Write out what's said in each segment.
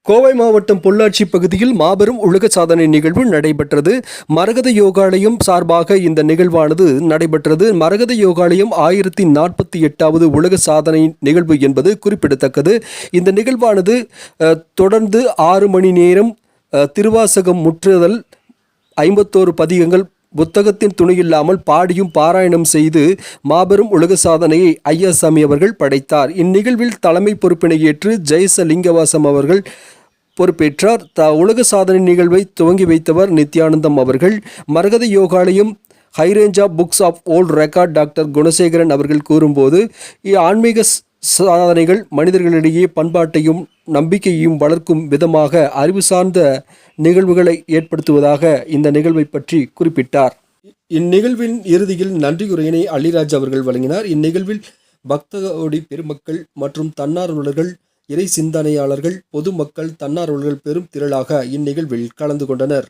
கோவை மாவட்டம் பொள்ளாச்சி பகுதியில் மாபெரும் உலக சாதனை நிகழ்வு நடைபெற்றது. மரகத யோகாலயம் சார்பாக இந்த நிகழ்வானது நடைபெற்றது. மரகத யோகாலயம் 1048வது உலக சாதனை நிகழ்வு என்பது குறிப்பிடத்தக்கது. இந்த நிகழ்வானது தொடர்ந்து 6 மணி நேரம் திருவாசகம் முற்றுதல், 51 பதிகங்கள் புத்தகத்தின் துணையில்லாமல் பாடியும் பாராயணம் செய்து மாபெரும் உலக சாதனையை ஐயாசாமி அவர்கள் படைத்தார். இந்நிகழ்வில் தலைமை பொறுப்பினை ஏற்று ஜெயசலிங்கவாசம் அவர்கள் பொறுப்பேற்றார். உலக சாதனை நிகழ்வை துவங்கி வைத்தவர் நித்யானந்தம் அவர்கள். Maragatha Yogalayam high range of books of old record doctor Gunasekaran அவர்கள் கூறும்போது, ஆன்மீக சாதனைகள் மனிதர்களிடையே பண்பாட்டையும் நம்பிக்கையையும் வளர்க்கும் விதமாக அறிவு சார்ந்த நிகழ்வுகளை ஏற்படுத்துவதாக இந்த நிகழ்வை பற்றி குறிப்பிட்டார். இந்நிகழ்வின் இறுதியில் நன்றியுரையினை அள்ளிராஜ் அவர்கள் வழங்கினார். இந்நிகழ்வில் பக்தகோடி பெருமக்கள் மற்றும் தன்னார்வலர்கள், இறை சிந்தனையாளர்கள், பொதுமக்கள், தன்னார்வலர்கள் பெரும் திரளாக இந்நிகழ்வில் கலந்து கொண்டனர்.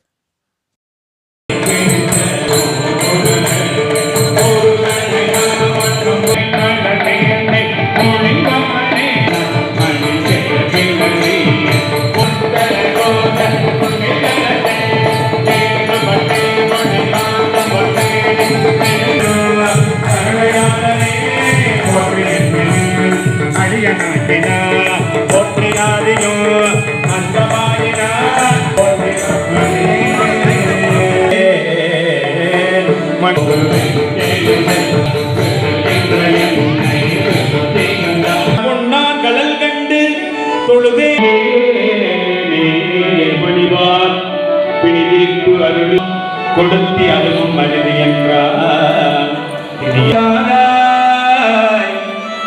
கடல் கண்டு தொழுதே பணிவார் பிணிதிப்பு அருள் கொடுத்தி அதுவும் மனித என்றார்.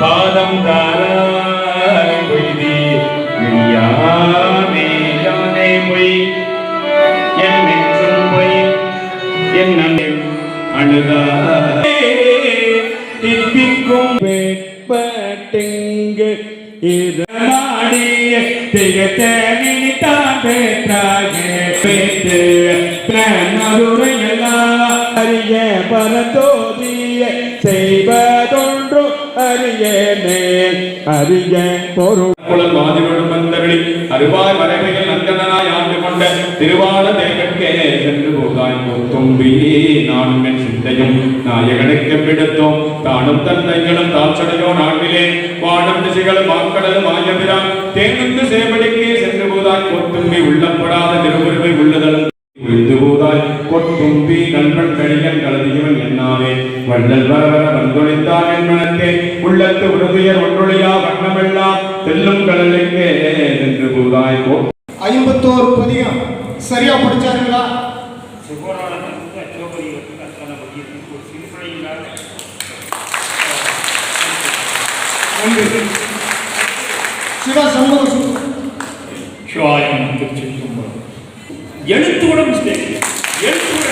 பாதம் தாராய் பொய்தி விழியாமே யானை பொய் என் நெற்றும் பொய் என் அழுதாய் திப்பிக்கும் வேட்பட்டெங்கு இதமாடிய திகத்தனி தான் பெற்றாக பெற்று அறிய பரதோதிய செய்வதொன்று அறியனே அறிய பொருள் மாதிரிடும் வந்தவழி அருவாய் மறைமைகள் நந்தனாய் ஆண்டு கொண்ட திருவாள தேவக்கே சென்று போதாய் தும்பி நானும் என் சிந்தையும் நாயகனுக்கு பிடித்தோம் தானும் தந்தைகளும் தாழ்ச்சடையோ நாட்டிலே வாழும் திசைகளும் வாக்கடலும் ஆயபிரான் தேர்ந்து சேவடிக்கு சென்று போதாய் கொத்தும்பி உள்ளப்படாத திருவுருவை உள்ளதலும் விழுந்து போதாய் கொத்தும்பி நண்பன் கழிகன் கலதியவன் என்னாவே வள்ளல் வரவர வந்தொழித்தான் என் மனத்தே உள்ளத்து உறுதியர் ஒன்றொழியா வண்ணமெல்லாம் செல்லும் கடலுக்கே சென்று போதாய் 51 பதிகம் சரியா படிச்சாருங்களா? சிவா சண்முக எழுத்தோட மிஸ்டேக், எழுத்தோட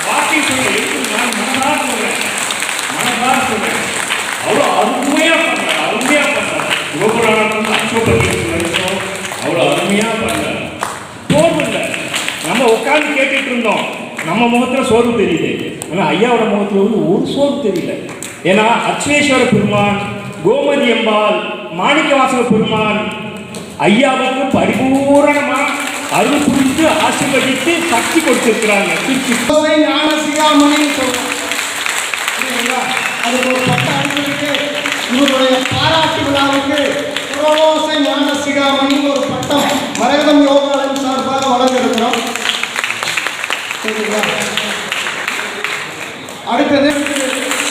வார்த்தை சொல்ல எழுத்து நான் மனதார சொல்றேன். அவ்வளோ அருமையா பண்றாரு. சிவபுராணம் அச்சோபதி அவ்வளோ அருமையா பண்றாரு. சோர்வு இல்லை, நம்ம உட்கார்ந்து கேட்டுட்டு இருந்தோம், நம்ம முகத்துல சோர்வு தெரியுது. ஆனா ஐயாவோட முகத்துல ஒரு சோர்வு தெரியல. ஏன்னா அச்சேஸ்வர பெருமான், கோமதி அம்பாள், மாணிக்கவாசக பெருமான் ஐயாவுக்கு பரிபூரணமா அருள் புரிந்து ஆசீர்வதித்து சக்தி கொடுத்திருக்கிறாங்க. ஞான சிகாமணி அதுக்கு ஒரு 10 ஆண்டுகளுக்கு இவருடைய பாராட்டு விழாவுக்கு புரோசை ஞான சிகாமணி ஒரு பட்டம் மரகதம் யோகாலயம் சார்பாக வழங்க இருக்கிறோம். அடுத்தது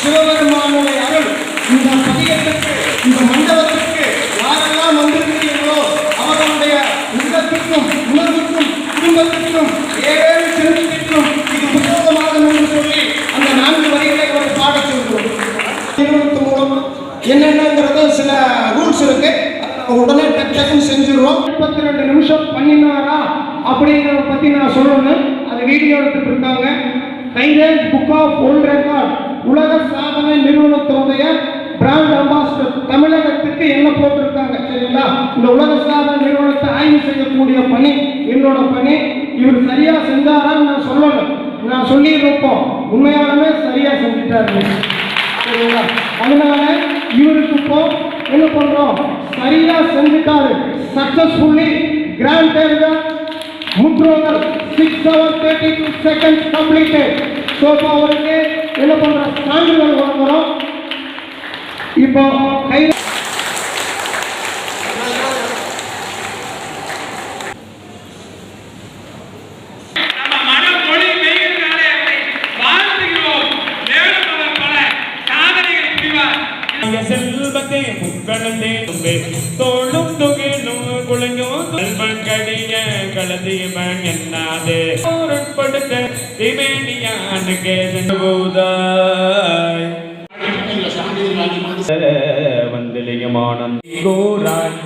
சிவபெருமானுடைய அருள் இந்த பதிகத்திற்கு, இந்த மண்டபத்திற்கு யாரெல்லாம் வந்திருக்கிறீர்களோ அவர்களுடைய உள்ளத்திற்கும் உணர்வுக்கும் குடும்பத்திற்கும் ஏழேழு செல்வத்திற்கும் இது உபயோகமாகும் என்று சொல்லி அந்த 4 வரிகளை அவர் பாடச் சொல்கிறோம். நிறுவனத்து மூலம் என்னென்னங்கிறது சில ரூல்ஸ் இருக்கு, உடனே டக்குன்னு செஞ்சிருவோம். 32 நிமிஷம் பண்ணினாரா அப்படிங்கிறத பத்தி நான் சொல்லணும். அது வீடியோ எடுத்துட்டு இருக்காங்க. ஹைரேஞ்ச் புக் ஆஃப் ஓல்ட் ரெக்கார்ட் உலக சாதனை நிறுவனத்தினுடைய பிராண்ட் அம்பாசிடர் தமிழகத்துக்கு என்ன போட்டிருக்காங்க சரிங்களா? இந்த உலக சாதனை நிறுவனத்தை ஆய்வு செய்யக்கூடிய பணி என்னோட பணி. இவர் சரியா செஞ்சாரான்னு நான் சொல்லணும், நான் சொல்லியிருப்போம். உண்மையாலுமே சரியா செஞ்சுட்டாரு சரிங்களா? அதனால இவருக்கு இப்போ என்ன பண்றோம், சரியா செஞ்சுட்டாரு, successfully granted the Mudrogal 6 hours 32 seconds completed. So இப்போ அவருக்கு என்ன பண்ற சான்றிதழ் வழங்குறோம். இப்போ கை செல்வத்தை புக்கணத்தை தும்பே தோளும் துகிலும் குழங்கும் செல்வங்கடிய கலதீபன் என்னாதே படுத்த திவேணியான் கேதூதாய் வந்தலியமான கோராய்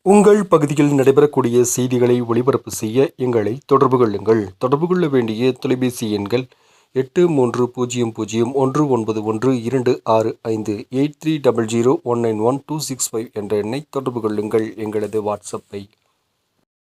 உங்கள் பகுதியில் நடைபெறக்கூடிய செய்திகளை ஒளிபரப்பு செய்ய எங்களை தொடர்பு கொள்ளுங்கள். தொடர்பு கொள்ள வேண்டிய தொலைபேசி எண்கள் 8300191265 8300191265 என்ற எண்ணை தொடர்பு கொள்ளுங்கள். எங்களது வாட்ஸ்அப்பை